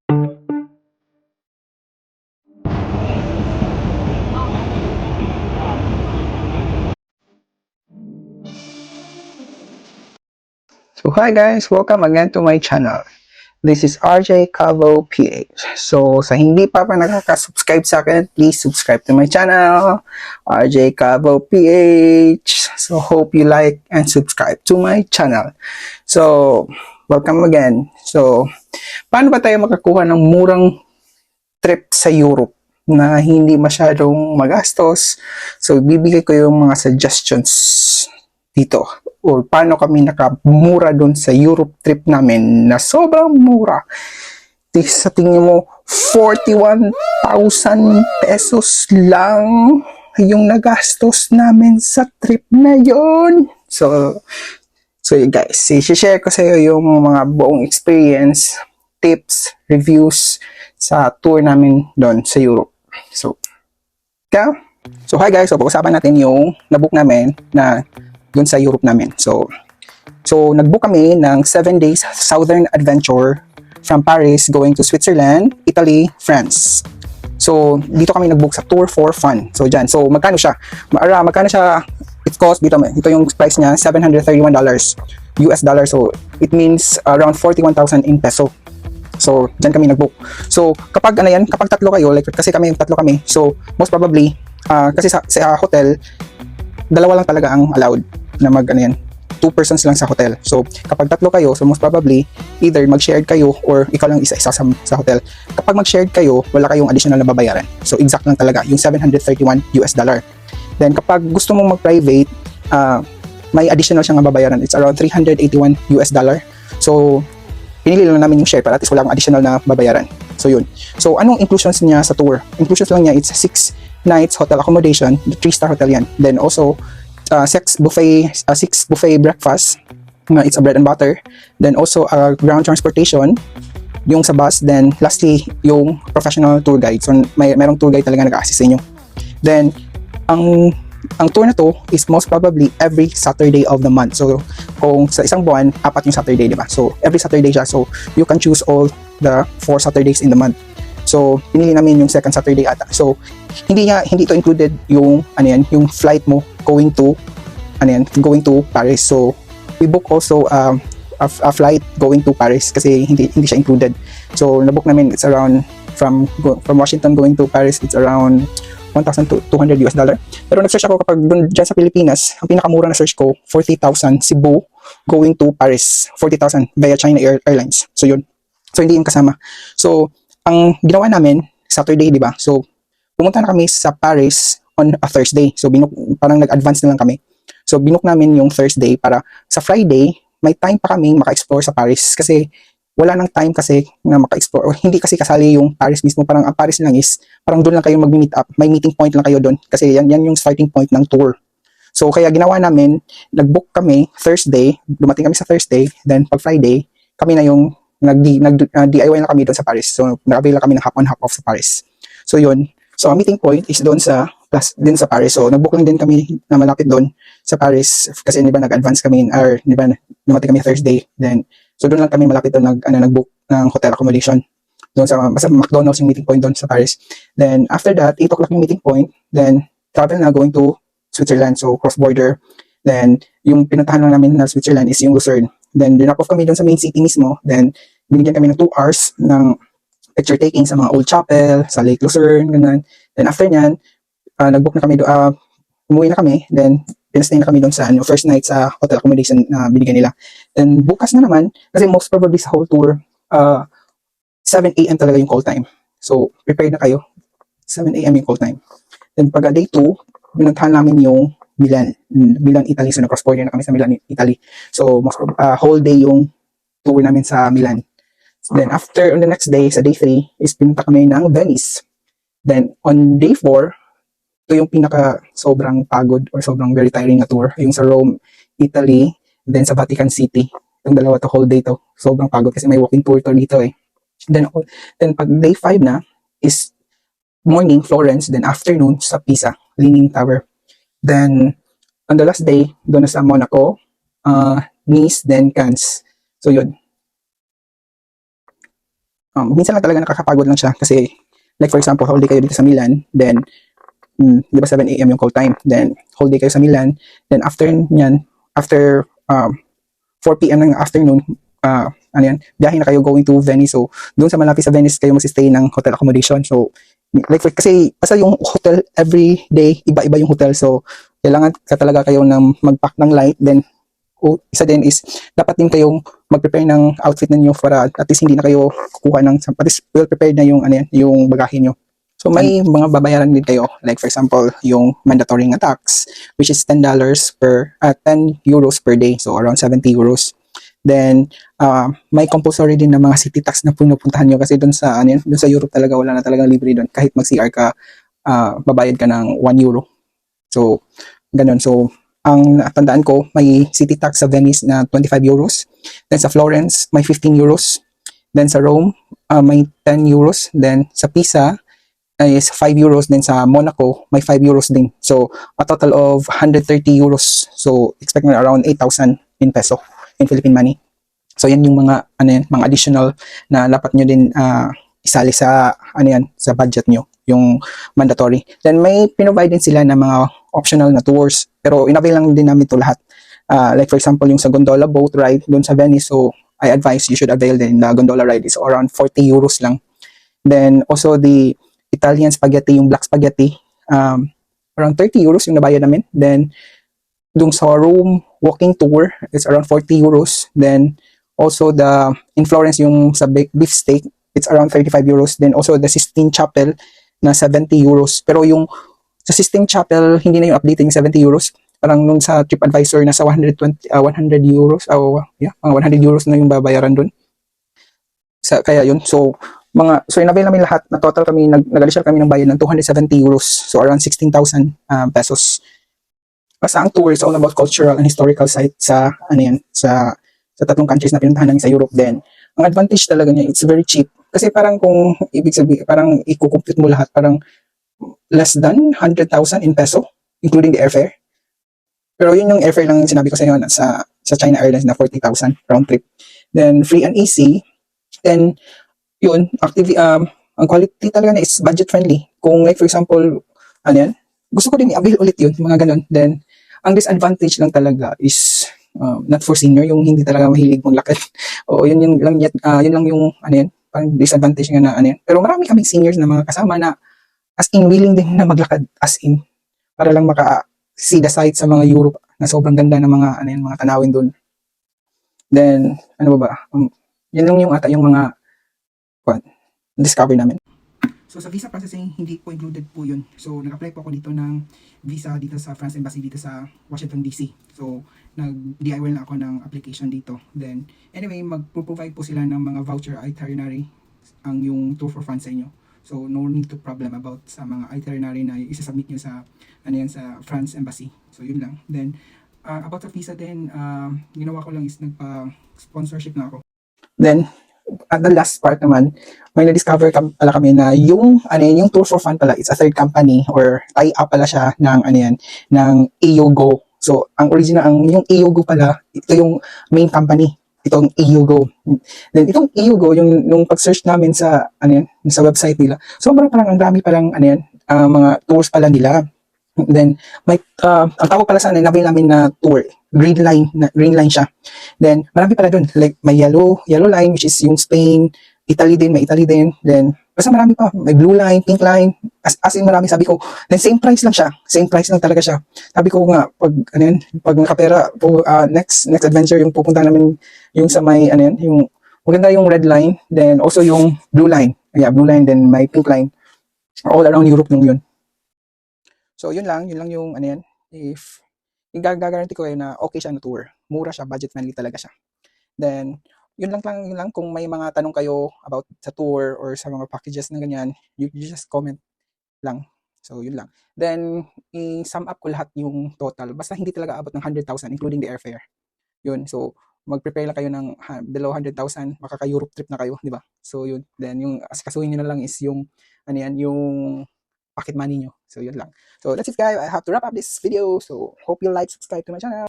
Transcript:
So hi guys, welcome again to my channel. This is RJ Cavo PH. So sa hindi pa nakaka-subscribe sa akin, please subscribe to my channel, RJ Cavo PH. So hope you like and subscribe to my channel. So welcome again. So paano ba tayo makakuha ng murang trip sa Europe na hindi masyadong magastos? So bibigay ko yung mga suggestions dito or paano kami nakamura doon sa Europe trip namin na sobrang mura. Sa tingin mo 41,000 pesos lang yung nagastos namin sa trip na yon. So guys, i-share ko sa iyo yung mga buong experience, tips, reviews sa tour namin doon sa Europe. So hi guys, so pag-usapan natin yung nabook namin na doon sa Europe namin. So nag-book kami ng 7 days Southern Adventure from Paris going to Switzerland, Italy, France. So dito kami nag-book sa Tour for Fun. So dyan, so magkano siya? It cost dito yung price niya, $731 US dollar. So it means around 41,000 in peso. So dyan kami nag-book. So kapag tatlo kayo, like kasi tatlo kami. So most probably kasi sa hotel dalawa lang talaga ang allowed na 2 persons lang sa hotel. So kapag tatlo kayo, so most probably either mag-shared kayo or ikaw lang isa-isa sa hotel. Kapag mag-shared kayo, wala kayong additional na babayaran. So exact lang talaga yung $731 US dollar. Then kapag gusto mong mag-private, may additional siyang babayaran. It's around $381 US dollar. So pinili lang namin yung share para at least wala akong additional na babayaran. So yun. So anong inclusions niya sa tour? Inclusions lang niya, it's 6 nights hotel accommodation, 3-star hotel yan. Then also 6 buffet breakfast, it's a bread and butter. Then also ground transportation, yung sa bus. Then lastly, yung professional tour guide. So merong tour guide talaga nag-assist sa inyo. Then ang tour na to is most probably every Saturday of the month. So kung sa isang buwan, 4 yung Saturday, di ba? So every Saturday siya. So you can choose all the 4 Saturdays in the month. So pinili namin yung second Saturday ata. So hindi ito included yung yung flight mo going to Paris. So we book also a flight going to Paris kasi hindi siya included. So nabook namin, it's around from Washington going to Paris, it's around $1,200 US dollar. Pero nag-search ako kapag dyan sa Pilipinas, ang pinakamura na search ko 40,000 Cebu going to Paris, 40,000 via China Airlines. So yun. So hindi yung kasama. So ang ginawa namin Saturday, di ba? So pumunta na kami sa Paris on a Thursday. So parang nag-advance na lang kami. So binook namin yung Thursday para sa Friday may time pa kaming maka-explore sa Paris kasi wala nang time kasi na maka-explore. Hindi kasi kasali yung Paris mismo. Parang ang Paris lang is parang doon lang kayo mag-meet up. May meeting point lang kayo doon kasi yan yung starting point ng tour. So kaya ginawa namin, nag-book kami Thursday, dumating kami sa Thursday, then pag Friday, kami na yung DIY na kami doon sa Paris. So nag-avail na kami ng hop-on hop-off sa Paris. So yun. So ang meeting point is doon sa Paris. So nag-book lang din kami na malapit doon sa Paris kasi di ba nag-advance kami or di ba dumating kami Thursday. Then so doon lang kami malapit doon nag-book ng hotel accommodation. Doon sa McDonald's yung meeting point doon sa Paris. Then after that, 8 o'clock yung meeting point. Then travel na going to Switzerland. So cross-border. Then yung pinuntahan lang namin na Switzerland is yung Lucerne. Then dinap off kami doon sa main city mismo. Then binigyan kami ng 2 hours ng picture taking sa mga old chapel, sa Lake Lucerne, ganun. Then after nyan, nag-book na kami doon, umuwi na kami. Then pinastay na kami doon sa first night sa hotel accommodation na binigyan nila. Then bukas na naman, kasi most probably sa whole tour, 7 a.m. talaga yung call time. So prepared na kayo. 7 a.m. yung call time. Then pag day 2, binuntahan namin yung Milan, Italy. So nag-cross-border na kami sa Milan, Italy. So whole day yung tour namin sa Milan. Then after, on the next day, sa day 3, is pinunta kami ng Venice. Then on day 4, ito yung pinaka sobrang pagod or sobrang very tiring na tour. Yung sa Rome, Italy, then sa Vatican City. Yung dalawa to, whole day to. Sobrang pagod kasi may walking tour dito eh. Then pag day 5 na, is morning, Florence, then afternoon sa Pisa, Leaning Tower. Then, on the last day, doon na sa Monaco, Nice, then Cannes. So, yun. minsan lang talaga nakakapagod lang siya kasi like for example, whole day kayo dito sa Milan, then di ba 7 a.m. yung call time, then whole day kayo sa Milan, then after nyan, after 4 p.m. ng afternoon, ano yan, biyahe na kayo going to Venice. So, doon sa malapit sa Venice kayo mag-stay ng hotel accommodation. So, like, kasi basta yung hotel every day, iba-iba yung hotel. So, kailangan ka talaga kayo ng mag-pack ng light. Then, isa din is, dapat din kayong mag-prepare ng outfit ninyo para at least hindi na kayo kukuha ng, at least well prepared na yung, ano yan, yung bagahe nyo. So, may mga babayaran din kayo. Like, for example, yung mandatory nga tax, which is $10 per, 10 euros per day. So, around 70 euros. Then, may compulsory din na mga city tax na pinupuntahan nyo kasi doon sa, ano yun, doon sa Europe talaga, wala na talagang libre doon. Kahit mag-CR ka, babayad ka ng 1 euro. So, ganun. So, ang natandaan ko, may city tax sa Venice na 25 euros. Then, sa Florence, may 15 euros. Then, sa Rome, may 10 euros. Then, sa Pisa, is 5 euros. Then sa Monaco, may 5 euros din. So, a total of 130 euros. So, expect na around 8,000 in peso, in Philippine money. So, yan yung mga, ano yan, mga additional na dapat nyo din isali sa, ano yan, sa budget nyo, yung mandatory. Then, may pinrovide din sila na mga optional na tours. Pero, inavail lang din namin ito lahat. Like, for example, yung sa gondola boat ride doon sa Venice. So, I advise you should avail din. The gondola ride is around 40 euros lang. Then, also the Italian spaghetti, yung black spaghetti, around 30 euros yung nabayad namin. Then, dung sa Rome walking tour, it's around 40 euros. Then, also in Florence, yung sa beef steak, it's around 35 euros. Then, also the Sistine Chapel na 70 euros. Pero yung sa Sistine Chapel, hindi na yung updated yung 70 euros. Parang nung sa TripAdvisor, nasa 100 euros, yeah, 100 euros na yung babayaran dun. Kaya yun, so inavail namin lahat, na total kami, nag-additional kami ng bayad ng 270 euros. So, around 16,000 pesos. Basta ang tour is all about cultural and historical sites sa, ano yan, sa tatlong countries na pinuntahan namin sa Europe. Then, ang advantage talaga niya, it's very cheap. Kasi parang kung, ibig sabihin, parang i-compute mo lahat, parang less than 100,000 in peso, including the airfare. Pero yun yung airfare lang sinabi ko sa inyo, sa China Airlines na 40,000 round trip. Then, free and easy. Then, yun, ang quality talaga na is budget friendly. Kung like for example, ano yan, gusto ko din i-avail ulit yun, mga ganun. Then, ang disadvantage lang talaga is not for senior, yung hindi talaga mahilig maglakad. O yun lang yung ano yan, parang disadvantage nga na ano yan. Pero marami kaming seniors na mga kasama na as in willing din na maglakad as in para lang maka-see the sights sa mga Europe na sobrang ganda ng mga ano yan, mga tanawin doon. Then, ano ba? Yan lang yung ata yung mga discover namin. So sa visa processing, hindi po included po yun. So nag-apply po ako dito ng visa dito sa France Embassy dito sa Washington DC. So nag-DIY na ako ng application dito. Then anyway, mag-provide po sila ng mga voucher itinerary ang yung tour for France sa inyo. So no need to problem about sa mga itinerary na isa-submit nyo sa ano yan, sa France Embassy. So yun lang. Then about sa visa din, ginawa ko lang is nagpa-sponsorship na ako. Then at the last part naman, may na-discover pala kami na yung Tour for Fun pala, it's a third company or tie-up pala siya ng ng EUGO. So, ang original, yung EUGO pala, ito yung main company, itong EUGO. Then, itong EUGO, yung pag-search namin sa, sa website nila, sobrang parang ang dami palang, mga tours pala nila. Then, may, ang tawag pala sa nabil namin na tour, green line siya. Then, marami pala dun. Like, may yellow line, which is yung Spain, Italy din, may Italy din. Then, basta marami pa. May blue line, pink line, as in marami. Sabi ko, then same price lang siya. Same price lang talaga siya. Sabi ko nga, pag nakapera, next adventure, yung pupunta namin, yung sa may, yung, maganda yung red line, then also yung blue line. Yeah, blue line, then may pink line. All around Europe nung yun. So, yun lang yung if gagaranti ko na okay siya na tour. Mura siya, budget friendly talaga siya. Then, yun lang kung may mga tanong kayo about sa tour or sa mga packages na ganyan, you just comment lang. So, yun lang. Then, i-sum up ko lahat yung total. Basta hindi talaga abot ng 100,000 including the airfare. Yun. So, mag-prepare lang kayo ng below 100,000, makaka-Europe trip na kayo, di ba? So, yun. Then, yung asikasuhin nyo na lang is yung yung pocket money nyo. So, yun lang. So, that's it guys. I have to wrap up this video. So, hope you like, subscribe to my channel.